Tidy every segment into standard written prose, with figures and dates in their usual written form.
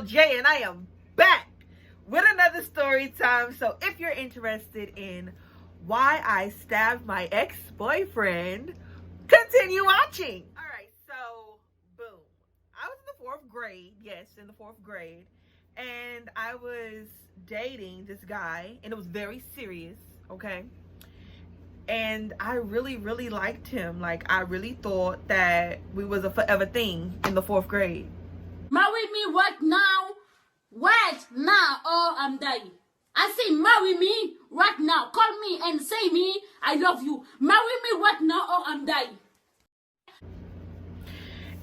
Jay, and I am back with another story time. So if you're interested in why I stabbed my ex-boyfriend, continue watching. All right, so boom. I was in the 4th grade. Yes, in the 4th grade. And I was dating this guy, and it was very serious, okay? And I really, really liked him. Like, I really thought that we was a forever thing in the 4th grade. Marry me right now. Right now, or I'm dying. I say marry me right now. Call me and say me, I love you. Marry me right now or I'm dying.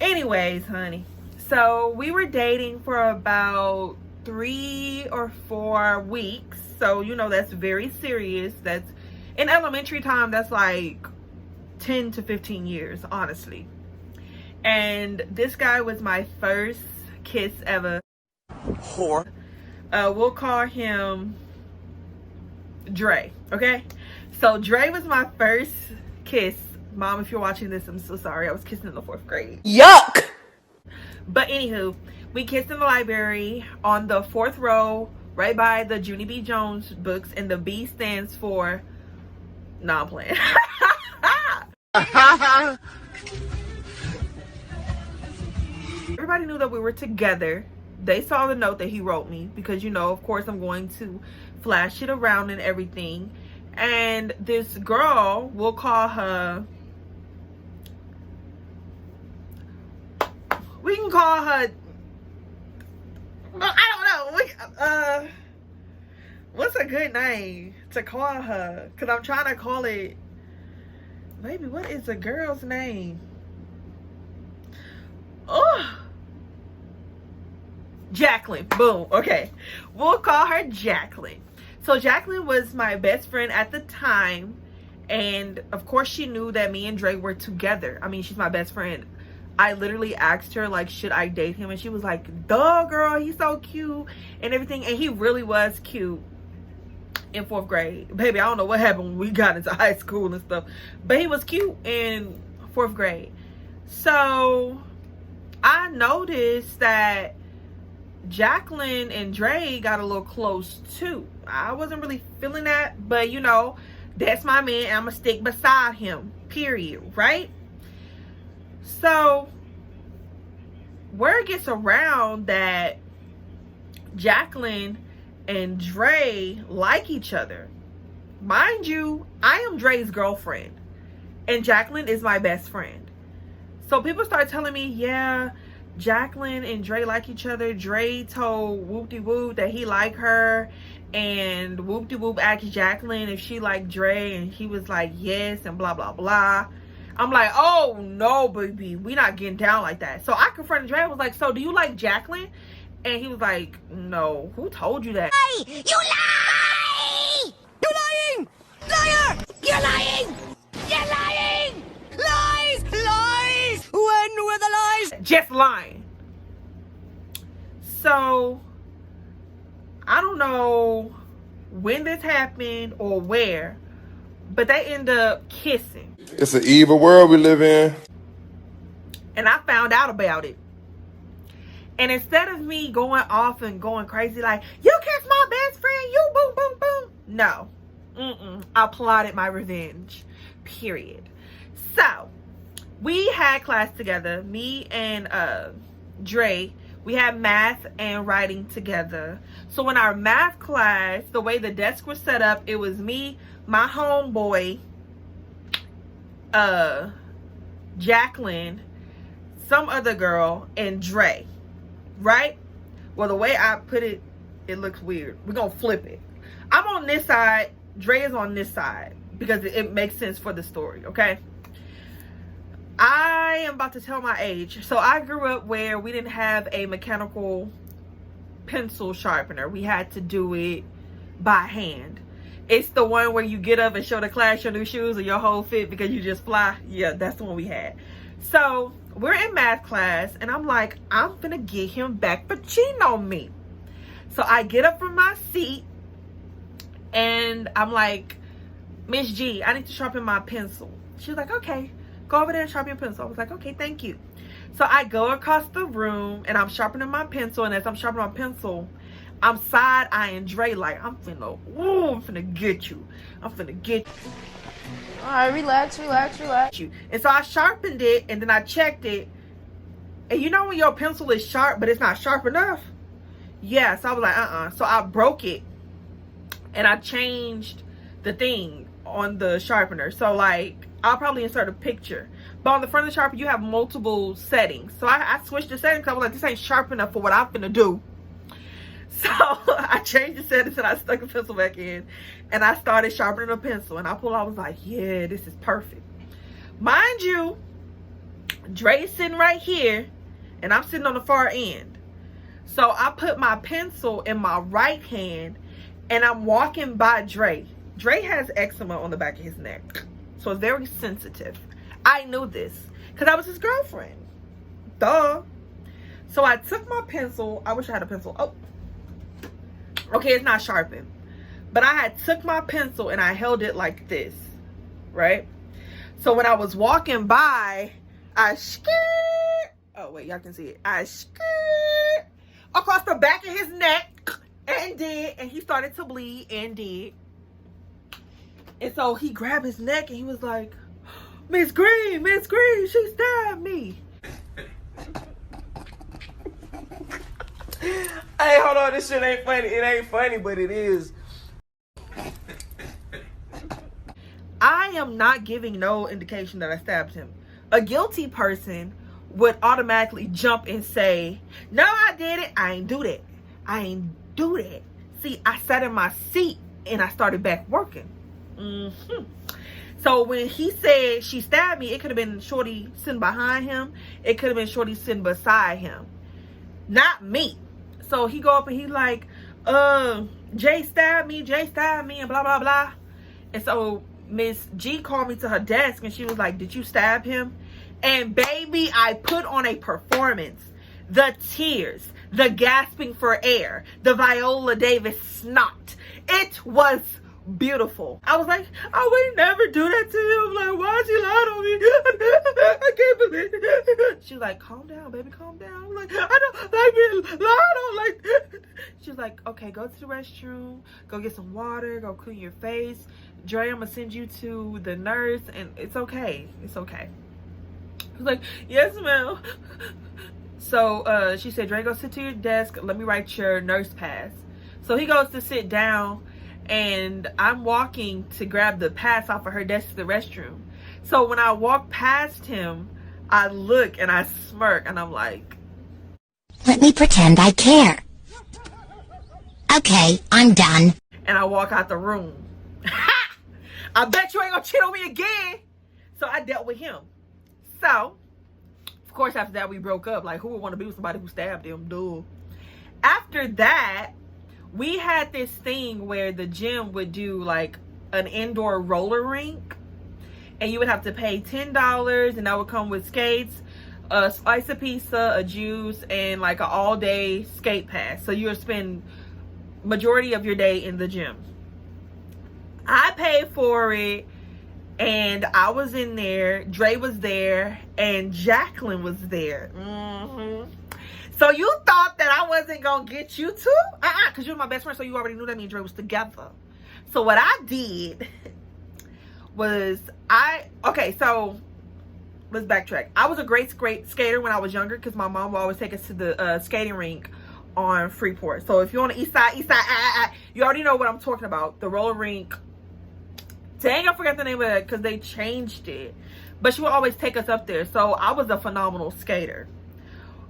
Anyways, honey. So we were dating for about 3 or 4 weeks. So, you know, that's very serious. That's in elementary time, that's like 10 to 15 years, honestly. And this guy was my first kiss ever. Whore. We'll call him Dre, okay? So Dre was my first kiss. Mom, if you're watching this, I'm so sorry. I was kissing in the 4th grade. Yuck! But anywho, we kissed in the library on the 4th row, right by the Junie B. Jones books, and the B stands for... Nah, I'm playing. Everybody knew that we were together. They saw the note that he wrote me because, you know, of course I'm going to flash it around and everything. And this girl, we'll call her, we can call her, I don't know, what's a good name to call her? Because I'm trying to call it, maybe, what is a girl's name? Oh, Jacqueline. Boom. Okay, we'll call her Jacqueline. So Jacqueline was my best friend at the time, and of course she knew that me and Dre were together. I mean, she's my best friend. I literally asked her, like, should I date him? And she was like, duh, girl, he's so cute and everything. And he really was cute in 4th grade. Baby, I don't know what happened when we got into high school and stuff, but he was cute in 4th grade. So I noticed that Jacqueline and Dre got a little close too. I wasn't really feeling that, but you know, that's my man and I'm gonna stick beside him, period, right? So word gets around that Jacqueline and Dre like each other. Mind you, I am Dre's girlfriend and Jacqueline is my best friend. So people start telling me, yeah, Jacqueline and Dre like each other. Dre told Whoop-de-Whoop that he liked her, and Whoop-de-Whoop asked Jacqueline if she liked Dre, and he was like, yes, and blah, blah, blah. I'm like, oh, no, baby, we not getting down like that. So I confronted Dre. I was like, so do you like Jacqueline? And he was like, no. Who told you that? You lie! You're lying! Liar! You're lying! You're lying! Lies! Lies! When were the lies? Just lying. So I don't know when this happened or where, but they end up kissing. It's an evil world we live in. And I found out about it. And instead of me going off and going crazy like, you kissed my best friend, you boom, boom, boom. No. I plotted my revenge. Period. So we had class together, me and Dre. We had math and writing together. So in our math class, the way the desk was set up, it was me, my homeboy, Jacqueline, some other girl, and Dre, right? Well, the way I put it, it looks weird. We're gonna flip it. I'm on this side, Dre is on this side, because it makes sense for the story, okay? I am about to tell my age. So I grew up where we didn't have a mechanical pencil sharpener. We had to do it by hand. It's the one where you get up and show the class your new shoes or your whole fit because you just fly. Yeah, that's the one we had. So we're in math class and I'm like, I'm gonna get him back for cheating on me. So I get up from my seat and I'm like, Miss G, I need to sharpen my pencil. She was like, okay, go over there and sharpen your pencil. I was like, okay, thank you. So I go across the room and I'm sharpening my pencil, and as I'm sharpening my pencil, I'm side-eyeing Dre like, I'm finna get you. I'm finna get you. Alright, relax. And so I sharpened it, and then I checked it. And you know when your pencil is sharp, but it's not sharp enough? Yeah, so I was like, So I broke it, and I changed the thing on the sharpener. So like, I'll probably insert a picture. But on the front of the sharpener, you have multiple settings. So I switched the settings. I was like, this ain't sharp enough for what I'm finna do. So I changed the settings and I stuck the pencil back in, and I started sharpening the pencil, and I was like, yeah, this is perfect. Mind you, Dre's sitting right here and I'm sitting on the far end. So I put my pencil in my right hand and I'm walking by Dre. Dre has eczema on the back of his neck, so it's very sensitive. I knew this because I was his girlfriend. Duh. So I took my pencil. I wish I had a pencil. Oh. Okay, it's not sharpened. But I had took my pencil and I held it like this, right? So when I was walking by, I skirt. Oh, wait, y'all can see it. I skirt across the back of his neck and did. And he started to bleed and did. And so he grabbed his neck and he was like, Miss Green, she stabbed me. Hey, hold on, this shit ain't funny. It ain't funny, but it is. I am not giving no indication that I stabbed him. A guilty person would automatically jump and say, no, I didn't. I ain't do that. See, I sat in my seat and I started back working. So when he said she stabbed me, it could have been Shorty sitting behind him. It could have been Shorty sitting beside him. Not me. So he go up and he like, Jay stabbed me, and blah, blah, blah. And so Miss G called me to her desk and she was like, did you stab him? And baby, I put on a performance. The tears, the gasping for air, the Viola Davis snot. It was beautiful. I was like, I would never do that to him. Like, why'd you lie on me? I can't believe it. She was like, calm down, baby, calm down. I'm like, I don't like being lied on like that. She was like, okay, go to the restroom, go get some water, go clean your face. Dre, I'm gonna send you to the nurse, and it's okay. It's okay. I was like, yes, ma'am. So she said, Dre, go sit to your desk. Let me write your nurse pass. So he goes to sit down, and I'm walking to grab the pass off of her desk to the restroom. So when I walk past him, I look and I smirk, and I'm like, let me pretend I care. Okay, I'm done. And I walk out the room. I bet you ain't gonna cheat on me again. So I dealt with him. So, of course, after that, we broke up. Like, who would want to be with somebody who stabbed him? Dude. After that, we had this thing where the gym would do like an indoor roller rink, and you would have to pay $10, and that would come with skates, a slice of pizza, a juice, and like an all-day skate pass. So you would spend majority of your day in the gym. I paid for it, and I was in there. Dre was there, and Jacqueline was there. So you thought that I wasn't gonna get you too? Because you're my best friend, so you already knew that me and Dre was together. So what I did was so let's backtrack. I was a great skater when I was younger because my mom would always take us to the skating rink on Freeport. So if you're on the east side, you already know what I'm talking about. The roller rink. Dang, I forgot the name of it because they changed it. But she would always take us up there. So I was a phenomenal skater.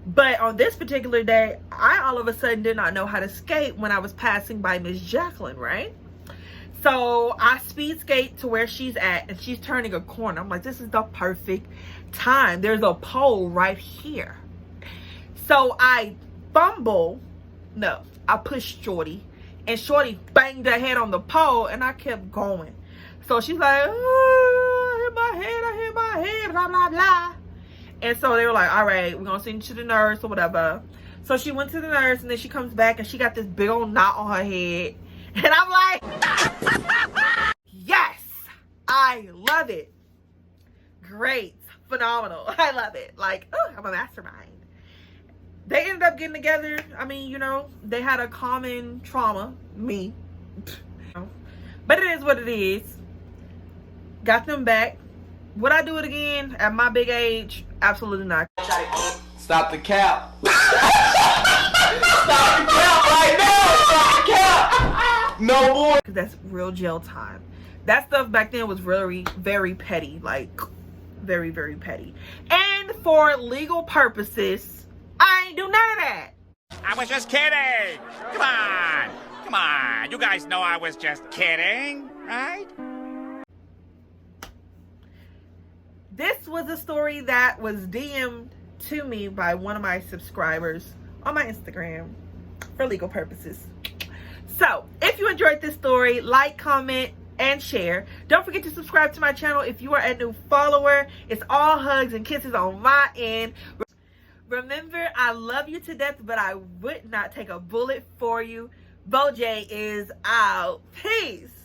But on this particular day, I all of a sudden did not know how to skate when I was passing by Miss Jacqueline, right? So I speed skate to where she's at, and she's turning a corner. I'm like, this is the perfect time. There's a pole right here. So I I pushed Shorty, and Shorty banged her head on the pole, and I kept going. So she's like, oh, I hit my head, blah, blah, blah. And so they were like, all right, we're going to send you to the nurse or whatever. So she went to the nurse, and then she comes back, and she got this big old knot on her head. And I'm like, yes, I love it. great, phenomenal. I love it. Like, oh, I'm a mastermind. They ended up getting together. I mean, you know, they had a common trauma, me. But it is what it is. Got them back. Would I do it again at my big age? Absolutely not. Stop the cap. Stop the cap right now. Stop the cap. No more. Because that's real jail time. That stuff back then was very, very petty. Like, very, very petty. And for legal purposes, I ain't do none of that. I was just kidding. Come on. Come on. You guys know I was just kidding, right? This was a story that was DM'd to me by one of my subscribers on my Instagram for legal purposes. So, if you enjoyed this story, like, comment, and share. Don't forget to subscribe to my channel if you are a new follower. It's all hugs and kisses on my end. Remember, I love you to death, but I would not take a bullet for you. beaxjay is out. Peace.